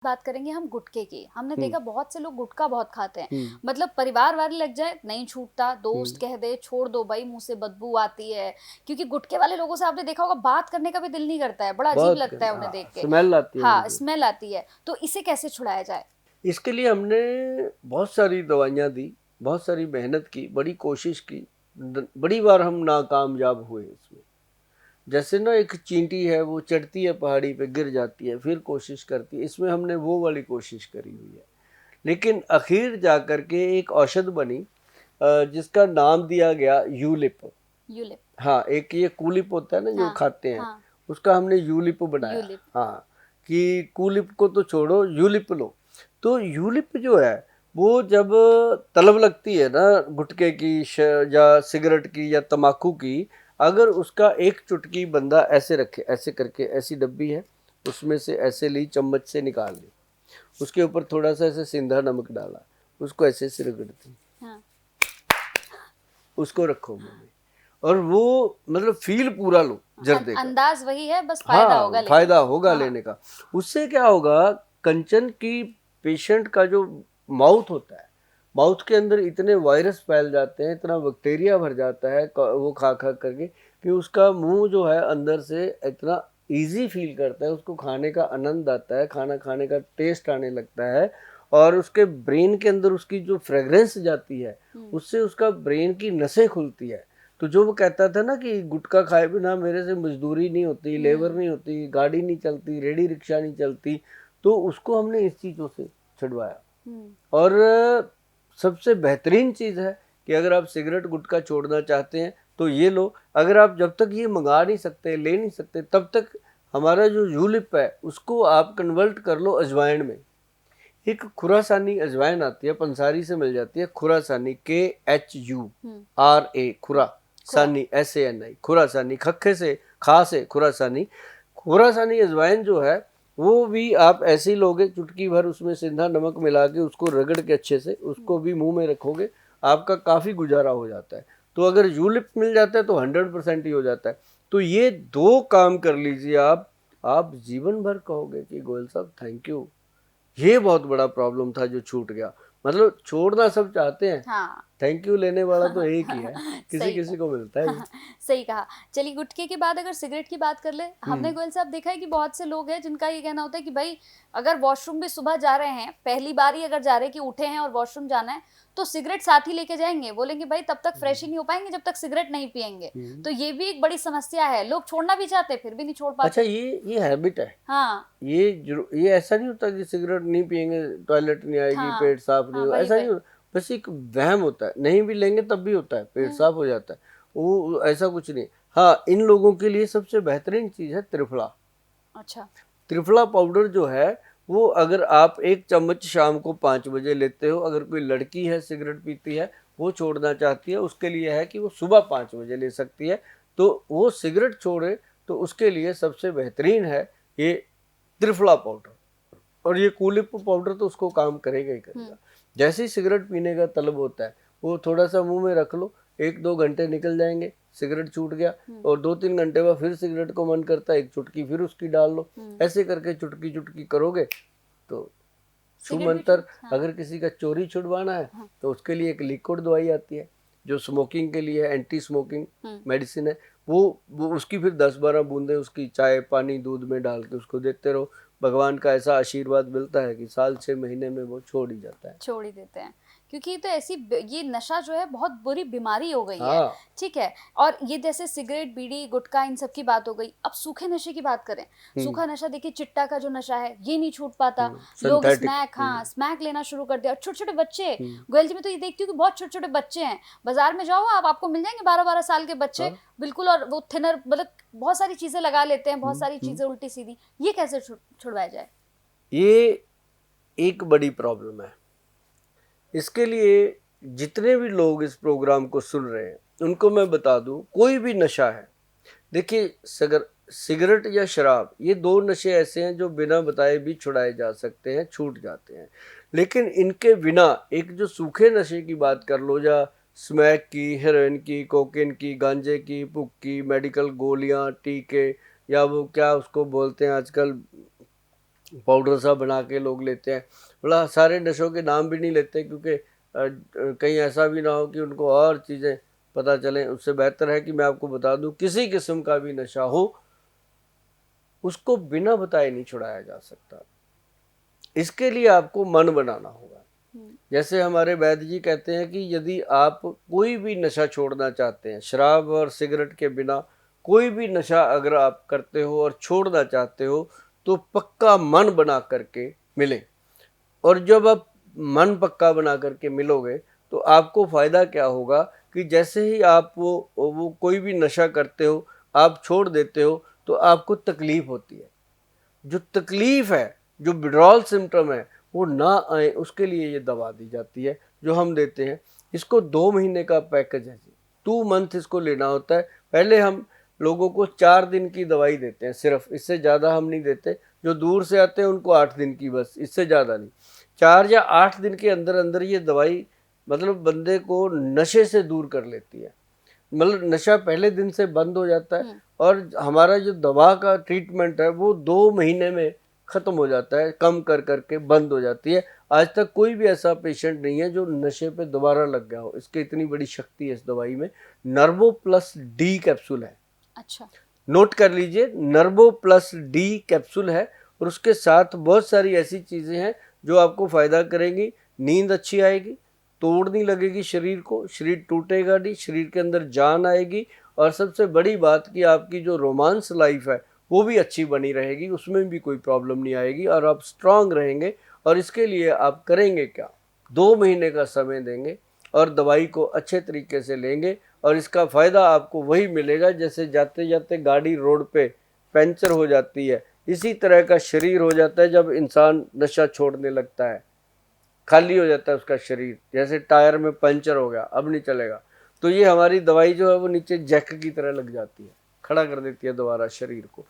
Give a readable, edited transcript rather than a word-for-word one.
बात करेंगे हम गुटखे की। हमने हुँ, देखा बहुत से लोग गुटखा बहुत खाते हैं। हुँ, मतलब परिवार वाले लग जाए, नहीं छूटता, हुँ। दोस्त कह दे छोड़ दो भाई, मुँह से बदबू आती है। क्योंकि गुटखे वाले लोगों से आपने देखा होगा बात करने का भी दिल नहीं करता है, बड़ा अजीब बहुत लगता है गंदा, उन्हें हाँ, देख के। स्मेल आती है हाँ, मुझे। स्मेल आती है। तो इसे कैसे छुड़ाया जाए? इसके लिए हमने बहुत सारी दवाइयाँ दी, बहुत सारी मेहनत की, बड़ी कोशिश की, बड़ी बार हम नाकामयाब हुए इसमें। जैसे ना एक चींटी है, वो चढ़ती है पहाड़ी पे, गिर जाती है, फिर कोशिश करती है, इसमें हमने वो वाली कोशिश करी हुई है। लेकिन आखिर जा कर के एक औषध बनी, जिसका नाम दिया गया यूलिप। यूलिप। हाँ, एक ये कूलिप होता है ना जो हाँ, खाते हैं, हाँ, उसका हमने यूलिप बनाया। यूलिप। हाँ, कि कूलिप को तो छोड़ो, यूलिप लो। तो यूलिप जो है, वो जब तलब लगती है ना गुटखे की या सिगरेट की या तम्बाकू की, अगर उसका एक चुटकी बंदा ऐसे रखे, ऐसे करके, ऐसी डब्बी है, उसमें से ऐसे ली, चम्मच से निकाल ली, उसके ऊपर थोड़ा सा ऐसे सिंधा नमक डाला, उसको ऐसे से रगड़ दी, हाँ। उसको रखो मुंह में, और वो मतलब फील पूरा लो जर्दे का। अंदाज वही है, बस फायदा होगा हाँ, लेकिन। फायदा होगा हाँ। लेने का। उससे क्या होगा, कंचन की पेशेंट का जो माउथ होता है, माउथ के अंदर इतने वायरस फैल जाते हैं, इतना बैक्टीरिया भर जाता है वो खा खा करके, कि उसका मुंह जो है अंदर से इतना इजी फील करता है, उसको खाने का आनंद आता है, खाना खाने का टेस्ट आने लगता है, और उसके ब्रेन के अंदर उसकी जो फ्रेग्रेंस जाती है, उससे उसका ब्रेन की नसें खुलती है। तो जो वो कहता था ना कि गुटखा खाए बिना मेरे से मजदूरी नहीं होती, लेबर नहीं होती, गाड़ी नहीं चलती, रेडी रिक्शा नहीं चलती, तो उसको हमने इस चीज़ों से छुड़वाया। और सबसे बेहतरीन चीज़ है कि अगर आप सिगरेट गुटखा छोड़ना चाहते हैं तो ये लो। अगर आप जब तक ये मंगा नहीं सकते, ले नहीं सकते, तब तक हमारा जो यूलिप है उसको आप कन्वर्ट कर लो अजवाइन में। एक खुरासानी अजवाइन आती है, पंसारी से मिल जाती है, खुरासानी, KHURA, खुरा खुरा। सानी, SANI, खुरासानी, खखे से, खा से खुरासानी। खुरासानी अजवाइन जो है, वो भी आप ऐसे ही लोगे, चुटकी भर उसमें सिंधा नमक मिला के उसको रगड़ के अच्छे से, उसको भी मुंह में रखोगे, आपका काफ़ी गुजारा हो जाता है। तो अगर यूलिप मिल जाता है तो 100% ही हो जाता है। तो ये दो काम कर लीजिए आप जीवन भर कहोगे कि गोयल साहब थैंक यू, ये बहुत बड़ा प्रॉब्लम था जो छूट गया। मतलब छोड़ना सब चाहते हैं, हाँ। थैंक यू लेने वाला तो एक ही है, किसी सही किसी को मिलता है ये। कहा। सही कहा। चलिए गुटखे के बाद अगर सिगरेट की बात कर ले, हमने हम्म, गोयल साहब देखा है कि बहुत से लोग हैं जिनका ये कहना होता है कि भाई अगर वॉशरूम भी सुबह जा रहे हैं, पहली बार ही अगर जा रहे हैं कि उठे हैं और वॉशरूम जाना है, तो सिगरेट साथ ही लेके जाएंगे। बोलेंगे भाई तब तक फ्रेश ही नहीं हो पाएंगे जब तक सिगरेट नहीं पिएंगे। हम्म। तो ये भी एक बड़ी समस्या है, लोग छोड़ना भी चाहते फिर भी नहीं छोड़ अच्छा, पाते। ये हैबिट है। हाँ। ये ऐसा नहीं होता कि सिगरेट नहीं पिएंगे टॉयलेट नहीं आएगी, हाँ। पेट साफ नहीं हाँ, होगा, वही ऐसा नहीं वही। होता। बस एक वहम होता है, नहीं भी लेंगे तब भी होता है, पेट हम्म। साफ हो जाता है, वो ऐसा कुछ नहीं। हाँ, इन लोगों के लिए सबसे बेहतरीन चीज़ है त्रिफला। अच्छा। त्रिफला पाउडर जो है, वो अगर आप एक चम्मच शाम को 5 बजे लेते हो, अगर कोई लड़की है सिगरेट पीती है, वो छोड़ना चाहती है, उसके लिए है कि वो सुबह 5 बजे ले सकती है। तो वो सिगरेट छोड़े तो उसके लिए सबसे बेहतरीन है ये त्रिफला पाउडर। और ये कूलिप पाउडर तो उसको काम करेगा ही हम्म। करेगा। जैसे ही सिगरेट पीने का तलब होता है, वो थोड़ा सा मुंह में रख लो, 1-2 घंटे निकल जाएंगे, सिगरेट छूट गया, और 2-3 घंटे बाद फिर सिगरेट को मन करता है, एक चुटकी फिर उसकी डाल लो। ऐसे करके चुटकी चुटकी करोगे तो छू सिगरेट भी मंतर। छोड़। हाँ। अगर किसी का चोरी छुड़वाना है हाँ। तो उसके लिए एक लिक्विड दवाई आती है जो स्मोकिंग के लिए एंटी स्मोकिंग हम्म। मेडिसिन है। वो उसकी फिर 10-12 बूंदे उसकी चाय पानी दूध में डाल के उसको देते रहो। भगवान का ऐसा आशीर्वाद मिलता है कि साल 6 महीने में वो छोड़ ही जाता है। छोड़ ही देते हैं। क्योंकि तो ऐसी ये नशा जो है बहुत बुरी बीमारी हो गई है। हाँ। ठीक है। और ये जैसे सिगरेट बीड़ी गुटखा इन सब की बात हो गई, अब सूखे नशे की बात करें। हम्म, सूखा नशा देखिए, चिट्टा का जो नशा है ये नहीं छूट पाता। लोग सिंथेटिक। स्मैक, हाँ स्मैक लेना शुरू कर दिया। और छोटे छोटे बच्चे, हम्म, गोयल जी में तो ये देखती हूँ कि बहुत छोटे छोटे बच्चे हैं। बाजार में जाओ आप, आपको मिल जाएंगे 12-12 साल के बच्चे। हाँ। बिल्कुल। और वो थिनर मतलब बहुत सारी चीजें लगा लेते हैं, बहुत हम्म, सारी चीजें उल्टी सीधी। ये कैसे छुड़वाया जाए? ये एक बड़ी प्रॉब्लम है। इसके लिए जितने भी लोग इस प्रोग्राम को सुन रहे हैं उनको मैं बता दूं, कोई भी नशा है, देखिए सिगरेट या शराब, ये दो नशे ऐसे हैं जो बिना बताए भी छुड़ाए जा सकते हैं, छूट जाते हैं। लेकिन इनके बिना एक जो सूखे नशे की बात कर लो, या स्मैक की, हेरोइन की, कोकेन की, गांजे की, पुक की, मेडिकल गोलियां, टीके, या वो क्या उसको बोलते हैं आजकल, पाउडर सा बना के लोग लेते हैं। बोला सारे नशों के नाम भी नहीं लेते, क्योंकि कहीं ऐसा भी ना हो कि उनको और चीज़ें पता चलें। उससे बेहतर है कि मैं आपको बता दूं, किसी किस्म का भी नशा हो उसको बिना बताए नहीं छुड़ाया जा सकता। इसके लिए आपको मन बनाना होगा। जैसे हमारे वैद्य जी कहते हैं कि यदि आप कोई भी नशा छोड़ना चाहते हैं, शराब और सिगरेट के बिना कोई भी नशा अगर आप करते हो और छोड़ना चाहते हो, तो पक्का मन बना करके मिलें। और जब आप मन पक्का बना करके मिलोगे तो आपको फ़ायदा क्या होगा कि जैसे ही आप वो कोई भी नशा करते हो, आप छोड़ देते हो, तो आपको तकलीफ़ होती है। जो तकलीफ़ है, जो विड्रॉल सिम्टम है, वो ना आए उसके लिए ये दवा दी जाती है जो हम देते हैं। इसको 2 महीने का पैकेज है जी, 2 मंथ इसको लेना होता है। पहले हम लोगों को 4 दिन की दवाई देते हैं सिर्फ, इससे ज़्यादा हम नहीं देते। जो दूर से आते हैं उनको 8 दिन की, बस, इससे ज़्यादा नहीं। 4 या 8 दिन के अंदर अंदर ये दवाई मतलब बंदे को नशे से दूर कर लेती है। मतलब नशा पहले दिन से बंद हो जाता है और हमारा जो दवा का ट्रीटमेंट है वो 2 महीने में ख़त्म हो जाता है, कम कर करके बंद हो जाती है। आज तक कोई भी ऐसा पेशेंट नहीं है जो नशे पे दोबारा लग गया हो। इसकी इतनी बड़ी शक्ति है इस दवाई में। नर्वो प्लस डी कैप्सूल है, अच्छा। नोट कर लीजिए, नर्वो प्लस डी कैप्सूल है। और उसके साथ बहुत सारी ऐसी चीज़ें हैं जो आपको फ़ायदा करेंगी। नींद अच्छी आएगी, तोड़ नहीं लगेगी शरीर को, शरीर टूटेगा नहीं, शरीर के अंदर जान आएगी। और सबसे बड़ी बात कि आपकी जो रोमांस लाइफ है वो भी अच्छी बनी रहेगी, उसमें भी कोई प्रॉब्लम नहीं आएगी और आप स्ट्रांग रहेंगे। और इसके लिए आप करेंगे क्या, 2 महीने का समय देंगे और दवाई को अच्छे तरीके से लेंगे। और इसका फ़ायदा आपको वही मिलेगा जैसे जाते जाते गाड़ी रोड पे पंचर हो जाती है, इसी तरह का शरीर हो जाता है जब इंसान नशा छोड़ने लगता है। खाली हो जाता है उसका शरीर, जैसे टायर में पंचर हो गया, अब नहीं चलेगा। तो ये हमारी दवाई जो है वो नीचे जैक की तरह लग जाती है, खड़ा कर देती है दोबारा शरीर को।